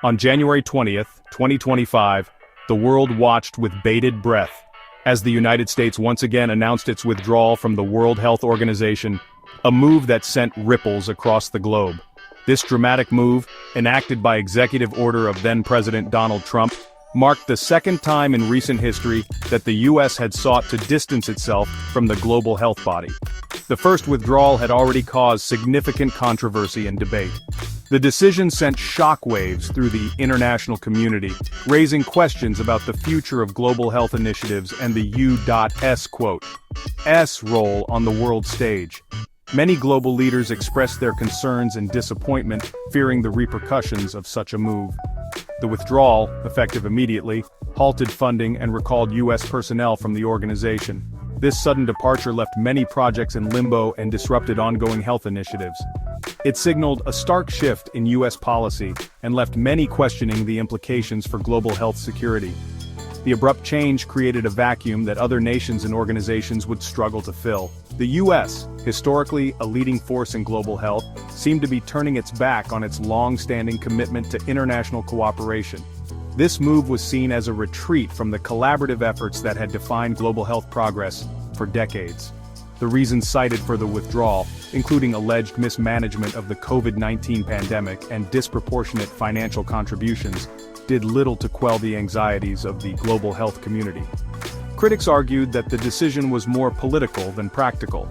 On January 20th, 2025, the world watched with bated breath as the United States once again announced its withdrawal from the World Health Organization, a move that sent ripples across the globe. This dramatic move, enacted by executive order of then-President Donald Trump, marked the second time in recent history that the U.S. had sought to distance itself from the global health body. The first withdrawal had already caused significant controversy and debate. The decision sent shockwaves through the international community, raising questions about the future of global health initiatives and the U.S. role on the world stage. Many global leaders expressed their concerns and disappointment, fearing the repercussions of such a move. The withdrawal, effective immediately, halted funding and recalled U.S. personnel from the organization. This sudden departure left many projects in limbo and disrupted ongoing health initiatives. It signaled a stark shift in U.S. policy and left many questioning the implications for global health security. The abrupt change created a vacuum that other nations and organizations would struggle to fill. The U.S., historically a leading force in global health, seemed to be turning its back on its long-standing commitment to international cooperation. This move was seen as a retreat from the collaborative efforts that had defined global health progress for decades. The reasons cited for the withdrawal, including alleged mismanagement of the COVID-19 pandemic and disproportionate financial contributions, did little to quell the anxieties of the global health community. Critics argued that the decision was more political than practical.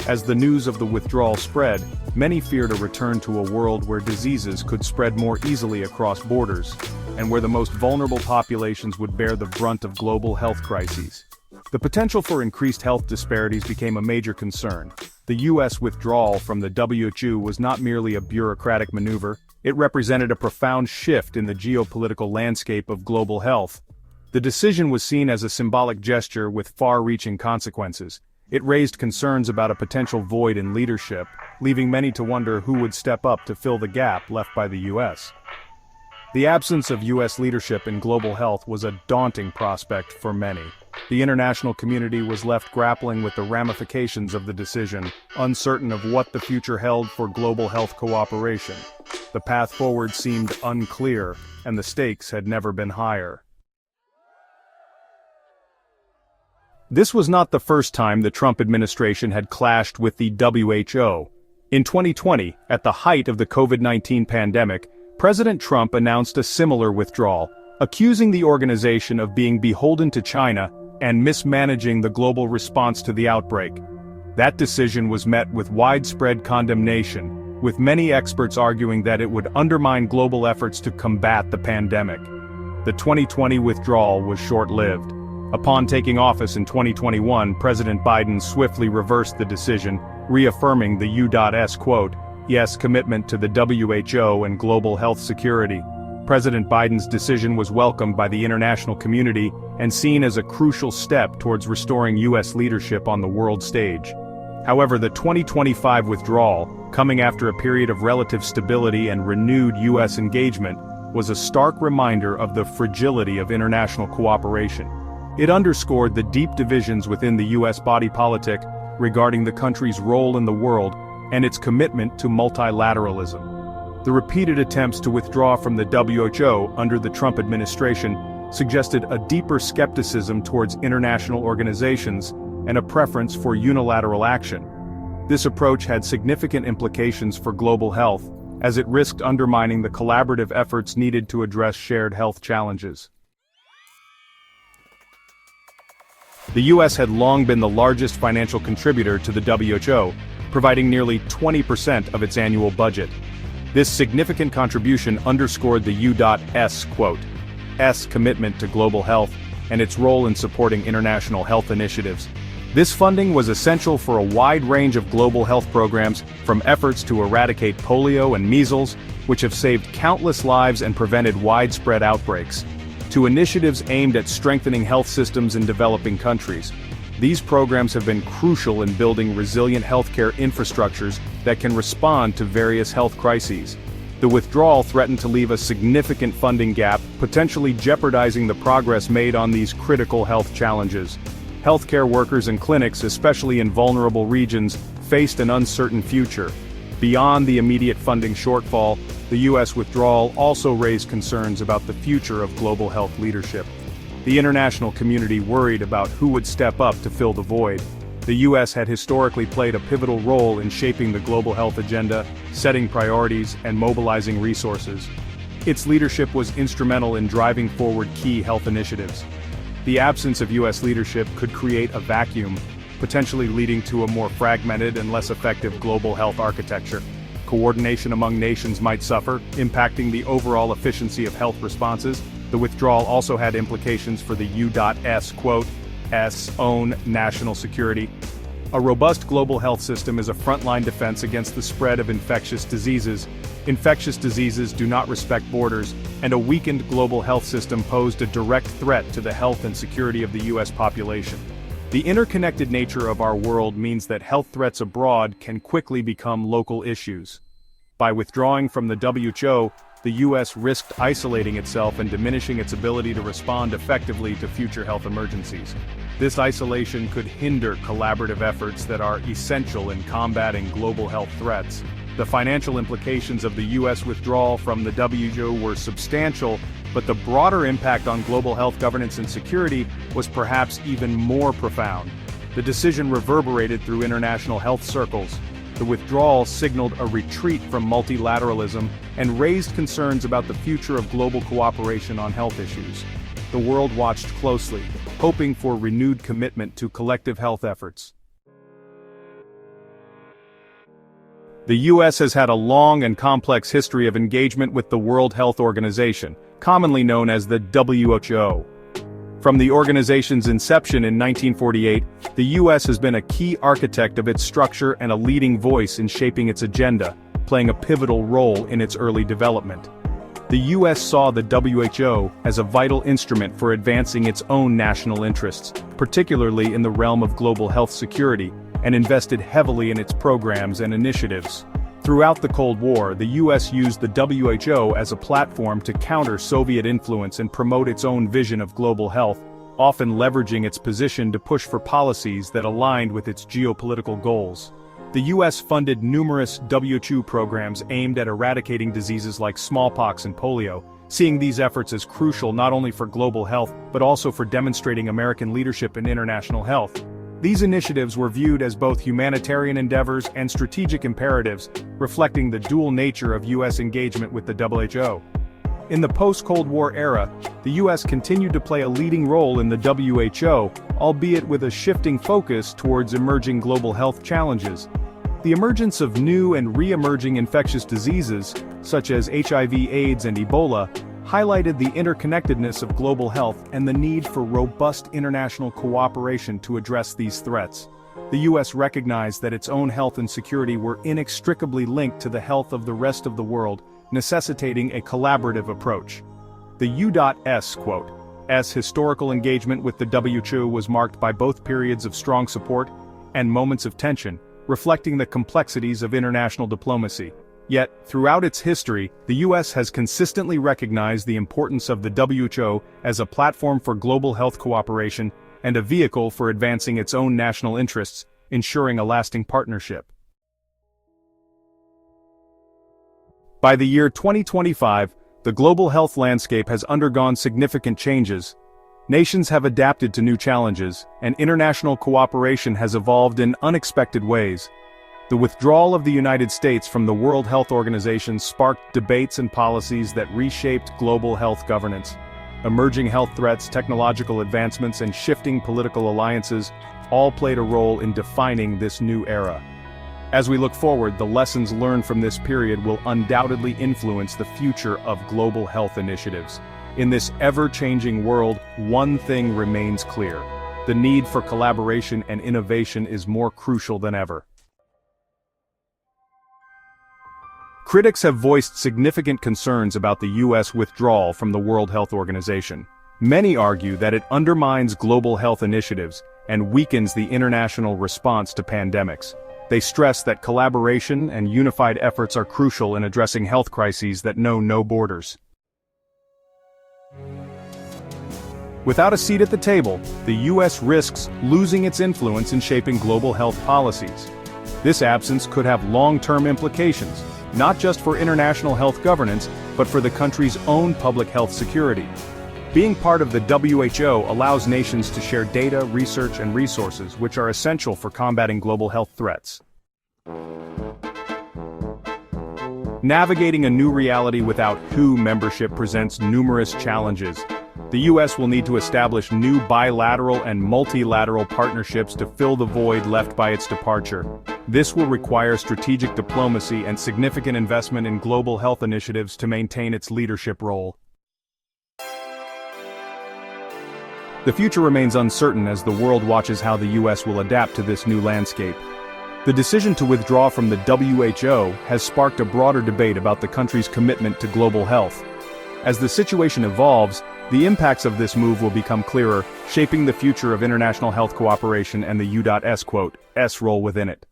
As the news of the withdrawal spread, many feared a return to a world where diseases could spread more easily across borders, and where the most vulnerable populations would bear the brunt of global health crises. The potential for increased health disparities became a major concern. The U.S. withdrawal from the WHO was not merely a bureaucratic maneuver, it represented a profound shift in the geopolitical landscape of global health. The decision was seen as a symbolic gesture with far-reaching consequences. It raised concerns about a potential void in leadership, leaving many to wonder who would step up to fill the gap left by the U.S. The absence of U.S. leadership in global health was a daunting prospect for many. The international community was left grappling with the ramifications of the decision, uncertain of what the future held for global health cooperation. The path forward seemed unclear, and the stakes had never been higher. This was not the first time the Trump administration had clashed with the WHO. In 2020, at the height of the COVID-19 pandemic, President Trump announced a similar withdrawal, accusing the organization of being beholden to China and mismanaging the global response to the outbreak. That decision was met with widespread condemnation, with many experts arguing that it would undermine global efforts to combat the pandemic. The 2020 withdrawal was short-lived. Upon taking office in 2021, President Biden swiftly reversed the decision, reaffirming the U.S. yes commitment to the WHO and global health security. President Biden's decision was welcomed by the international community and seen as a crucial step towards restoring U.S. leadership on the world stage. However, the 2025 withdrawal, coming after a period of relative stability and renewed U.S. engagement, was a stark reminder of the fragility of international cooperation. It underscored the deep divisions within the U.S. body politic regarding the country's role in the world and its commitment to multilateralism. The repeated attempts to withdraw from the WHO under the Trump administration suggested a deeper skepticism towards international organizations and a preference for unilateral action. This approach had significant implications for global health, as it risked undermining the collaborative efforts needed to address shared health challenges. The U.S. had long been the largest financial contributor to the WHO, providing nearly 20% of its annual budget. This significant contribution underscored the U.S. commitment to global health and its role in supporting international health initiatives. This funding was essential for a wide range of global health programs, from efforts to eradicate polio and measles, which have saved countless lives and prevented widespread outbreaks, to initiatives aimed at strengthening health systems in developing countries. These programs have been crucial in building resilient healthcare infrastructures that can respond to various health crises. The withdrawal threatened to leave a significant funding gap, potentially jeopardizing the progress made on these critical health challenges. Healthcare workers and clinics, especially in vulnerable regions, faced an uncertain future. Beyond the immediate funding shortfall, the U.S. withdrawal also raised concerns about the future of global health leadership. The international community worried about who would step up to fill the void. The U.S. had historically played a pivotal role in shaping the global health agenda, setting priorities, and mobilizing resources. Its leadership was instrumental in driving forward key health initiatives. The absence of U.S. leadership could create a vacuum, potentially leading to a more fragmented and less effective global health architecture. Coordination among nations might suffer, impacting the overall efficiency of health responses. The withdrawal also had implications for the U.S. own national security. A robust global health system is a frontline defense against the spread of infectious diseases. Infectious diseases do not respect borders, and a weakened global health system posed a direct threat to the health and security of the U.S. population. The interconnected nature of our world means that health threats abroad can quickly become local issues. By withdrawing from the WHO, the U.S. risked isolating itself and diminishing its ability to respond effectively to future health emergencies. This isolation could hinder collaborative efforts that are essential in combating global health threats. The financial implications of the U.S. withdrawal from the WHO were substantial, but the broader impact on global health governance and security was perhaps even more profound. The decision reverberated through international health circles. The withdrawal signaled a retreat from multilateralism and raised concerns about the future of global cooperation on health issues. The world watched closely, hoping for renewed commitment to collective health efforts. The U.S. has had a long and complex history of engagement with the World Health Organization, commonly known as the WHO. From the organization's inception in 1948, the U.S. has been a key architect of its structure and a leading voice in shaping its agenda, playing a pivotal role in its early development. The U.S. saw the WHO as a vital instrument for advancing its own national interests, particularly in the realm of global health security, and invested heavily in its programs and initiatives. Throughout the Cold War, the U.S. used the WHO as a platform to counter Soviet influence and promote its own vision of global health, often leveraging its position to push for policies that aligned with its geopolitical goals. The U.S. funded numerous WHO programs aimed at eradicating diseases like smallpox and polio, seeing these efforts as crucial not only for global health but also for demonstrating American leadership in international health. These initiatives were viewed as both humanitarian endeavors and strategic imperatives, reflecting the dual nature of U.S. engagement with the WHO. In the post-Cold War era, the U.S. continued to play a leading role in the WHO, albeit with a shifting focus towards emerging global health challenges. The emergence of new and re-emerging infectious diseases, such as HIV/AIDS and Ebola, highlighted the interconnectedness of global health and the need for robust international cooperation to address these threats. The U.S. recognized that its own health and security were inextricably linked to the health of the rest of the world, necessitating a collaborative approach. The U.S. historical engagement with the WHO was marked by both periods of strong support and moments of tension, reflecting the complexities of international diplomacy. Yet, throughout its history, the U.S. has consistently recognized the importance of the WHO as a platform for global health cooperation and a vehicle for advancing its own national interests, ensuring a lasting partnership. By the year 2025, the global health landscape has undergone significant changes. Nations have adapted to new challenges, and international cooperation has evolved in unexpected ways. The withdrawal of the United States from the World Health Organization sparked debates and policies that reshaped global health governance. Emerging health threats, technological advancements, and shifting political alliances all played a role in defining this new era. As we look forward, the lessons learned from this period will undoubtedly influence the future of global health initiatives. In this ever-changing world, one thing remains clear: the need for collaboration and innovation is more crucial than ever. Critics have voiced significant concerns about the U.S. withdrawal from the World Health Organization. Many argue that it undermines global health initiatives and weakens the international response to pandemics. They stress that collaboration and unified efforts are crucial in addressing health crises that know no borders. Without a seat at the table, the U.S. risks losing its influence in shaping global health policies. This absence could have long-term implications, not just for international health governance, but for the country's own public health security. Being part of the WHO allows nations to share data, research, and resources which are essential for combating global health threats. Navigating a new reality without WHO membership presents numerous challenges. The US will need to establish new bilateral and multilateral partnerships to fill the void left by its departure. This will require strategic diplomacy and significant investment in global health initiatives to maintain its leadership role. The future remains uncertain as the world watches how the US will adapt to this new landscape. The decision to withdraw from the WHO has sparked a broader debate about the country's commitment to global health. As the situation evolves, the impacts of this move will become clearer, shaping the future of international health cooperation and the U.S. role within it.